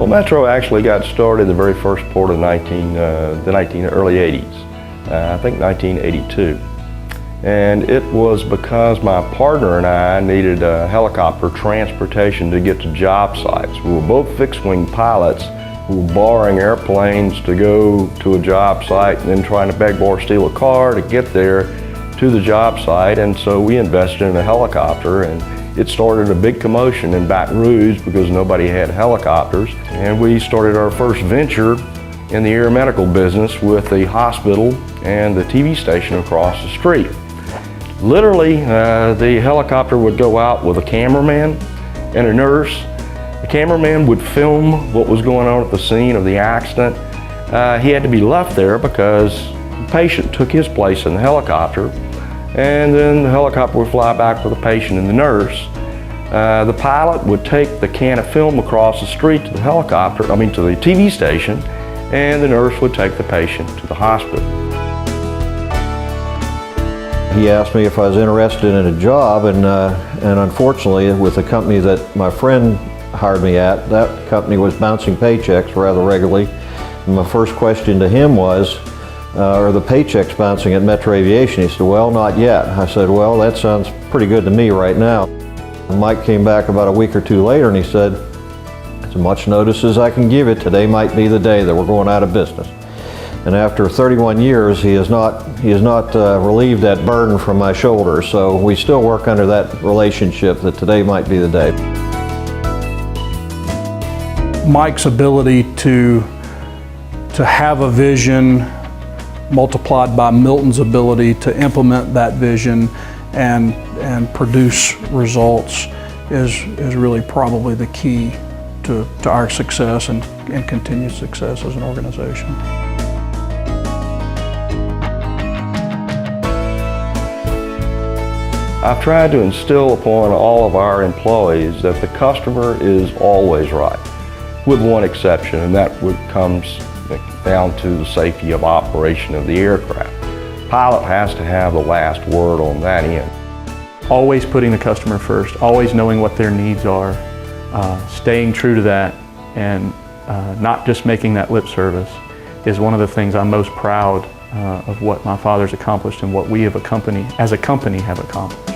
Well, Metro actually got started the very first port of the early 80s, I think 1982. And it was because my partner and I needed helicopter transportation to get to job sites. We were both fixed-wing pilots who were borrowing airplanes to go to a job site and then trying to beg, borrow, steal a car to get there to the job site. And so we invested in a helicopter, and it started a big commotion in Baton Rouge because nobody had helicopters. And we started our first venture in the aeromedical business with the hospital and the TV station across the street. Literally, the helicopter would go out with a cameraman and a nurse. The cameraman would film what was going on at the scene of the accident. He had to be left there because the patient took his place in the helicopter, and then the helicopter would fly back with the patient and the nurse. The pilot would take the can of film across the street to the to the TV station, and the nurse would take the patient to the hospital. He asked me if I was interested in a job, and unfortunately, with the company that my friend hired me at, that company was bouncing paychecks rather regularly. And my first question to him was, are the paychecks bouncing at Metro Aviation? He said, well, not yet. I said, well, that sounds pretty good to me right now. And Mike came back about a week or two later and he said, as much notice as I can give it, today might be the day that we're going out of business. And after 31 years, he has not relieved that burden from my shoulders. So we still work under that relationship that today might be the day. Mike's ability to have a vision multiplied by Milton's ability to implement that vision and produce results is really probably the key to our success and continued success as an organization. I've tried to instill upon all of our employees that the customer is always right, with one exception, and that comes down to the safety of operation of the aircraft. Pilot has to have the last word on that end. Always putting the customer first, always knowing what their needs are, staying true to that, and not just making that lip service is one of the things I'm most proud of what my father's accomplished and what we as a company have accomplished.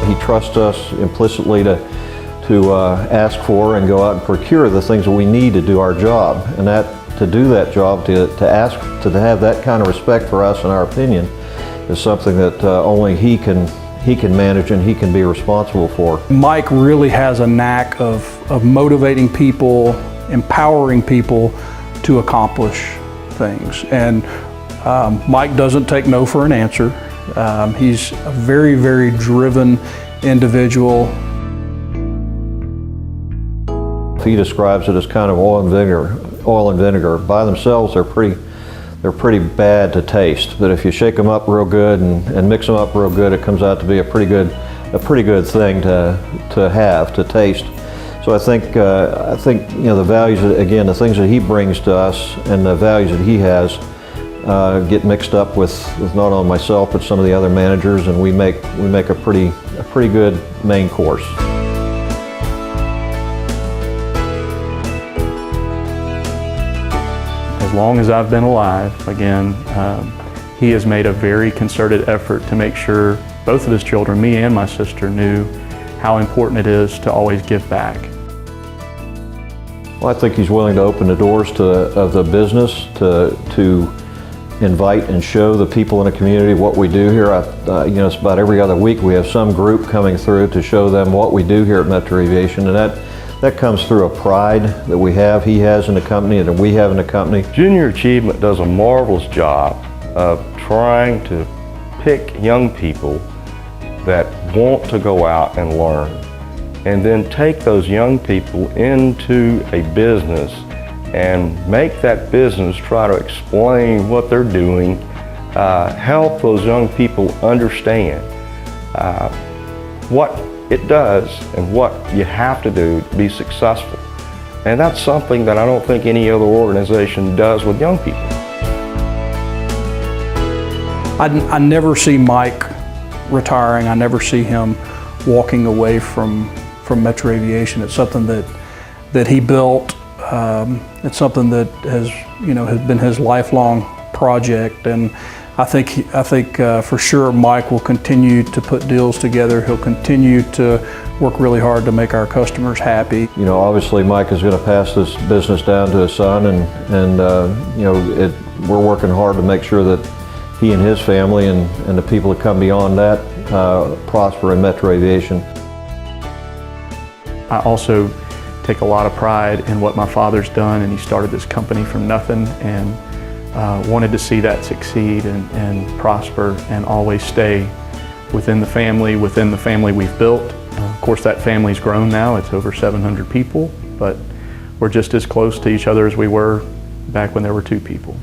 He trusts us implicitly to ask for and go out and procure the things that we need to do our job, and to do that job, to have that kind of respect for us and our opinion is something that only he can manage and he can be responsible for. Mike really has a knack of motivating people, empowering people to accomplish things, and Mike doesn't take no for an answer. He's a very, very driven individual. He describes it as kind of oil and vinegar. By themselves, they're pretty bad to taste, but if you shake them up real good and mix them up real good, it comes out to be a pretty good thing to taste. So I think the values, again, the things that he brings to us and the values that he has get mixed up with not only myself but some of the other managers, and we make a pretty good main course. As long as I've been alive, again, he has made a very concerted effort to make sure both of his children, me and my sister, knew how important it is to always give back. Well, I think he's willing to open the doors of the business to invite and show the people in the community what we do here. It's about every other week we have some group coming through to show them what we do here at Metro Aviation, and that comes through a pride that he has in the company and that we have in the company. Junior Achievement does a marvelous job of trying to pick young people that want to go out and learn, and then take those young people into a business and make that business try to explain what they're doing, help those young people understand what it does and what you have to do to be successful. And that's something that I don't think any other organization does with young people. I never see Mike retiring. I never see him walking away from from Metro Aviation. It's something that he built. It's something that has been his lifelong project, and I think for sure Mike will continue to put deals together. He'll continue to work really hard to make our customers happy. You know, obviously Mike is going to pass this business down to his son, and we're working hard to make sure that he and his family and the people that come beyond that prosper in Metro Aviation. I also take a lot of pride in what my father's done, and he started this company from nothing, and wanted to see that succeed and prosper and always stay within the family we've built. Of course, that family's grown now. It's over 700 people, but we're just as close to each other as we were back when there were 2 people.